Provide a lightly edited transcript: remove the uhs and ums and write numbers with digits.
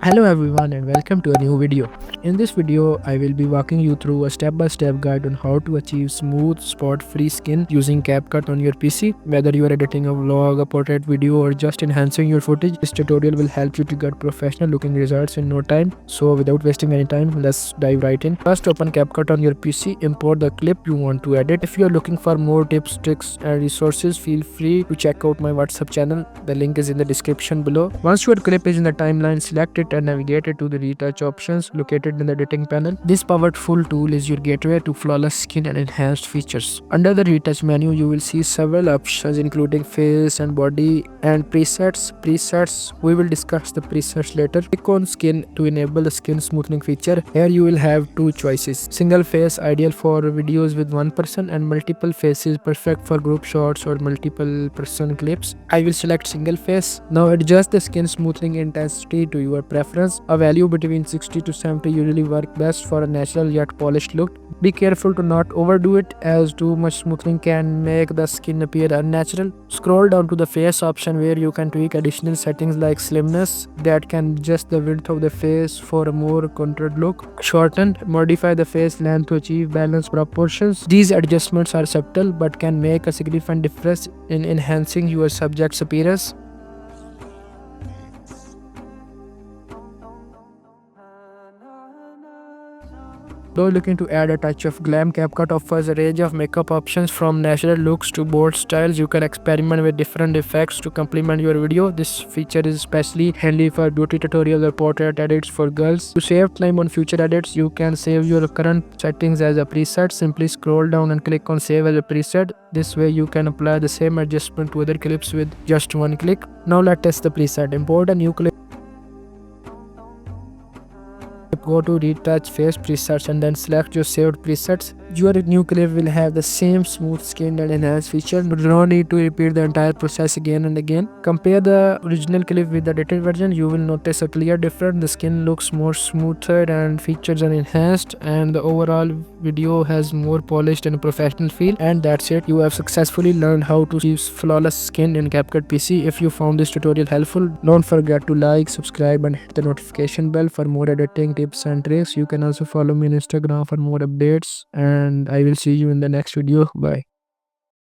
Hello everyone and welcome to a new video. In this video, I will be walking you through a step-by-step guide on how to achieve smooth, spot-free skin using CapCut on your PC. Whether you are editing a vlog, a portrait video or just enhancing your footage, this tutorial will help you to get professional looking results in no time. So without wasting any time, let's dive right in. First, open CapCut on your PC, import the clip you want to edit. If you are looking for more tips, tricks and resources, feel free to check out my WhatsApp channel. The link is in the description below. Once your clip is in the timeline, select it and navigate it to the retouch options located in the editing panel. This powerful tool is your gateway to flawless skin and enhanced features. Under the retouch menu, you will see several options including face and body and presets. We will discuss the presets later. Click on skin to enable the skin smoothing feature. Here you will have two choices: single face, ideal for videos with one person, and multiple faces, perfect for group shots or multiple person clips. I will select single face. Now adjust the skin smoothing intensity to your preference. A value between 60 to 70 usually work best for a natural yet polished look. Be careful to not overdo it, as too much smoothing can make the skin appear unnatural. Scroll down to the face option where you can tweak additional settings like slimness that can adjust the width of the face for a more contoured look. Shorten, modify the face length to achieve balanced proportions. These adjustments are subtle but can make a significant difference in enhancing your subject's appearance. Though looking to add a touch of glam, CapCut offers a range of makeup options from natural looks to bold styles. You can experiment with different effects to complement your video. This feature is especially handy for beauty tutorials or portrait edits for girls. To save time on future edits, you can save your current settings as a preset. Simply scroll down and click on save as a preset. This way you can apply the same adjustment to other clips with just one click. Now let's test the preset. Import a new clip. Go to retouch face presets and then select your saved presets. Your new clip will have the same smooth skin and enhanced feature. You do not need to repeat the entire process again and again. Compare the original clip with the edited version. You will notice a clear difference. The skin looks more smoother and features are enhanced, and the overall video has more polished and professional feel. And that's it. You have successfully learned how to achieve flawless skin in CapCut PC. If you found this tutorial helpful, don't forget to like, subscribe and hit the notification bell for more editing tips and tricks. You can also follow me on Instagram for more updates, and I will see you in the next video. Bye.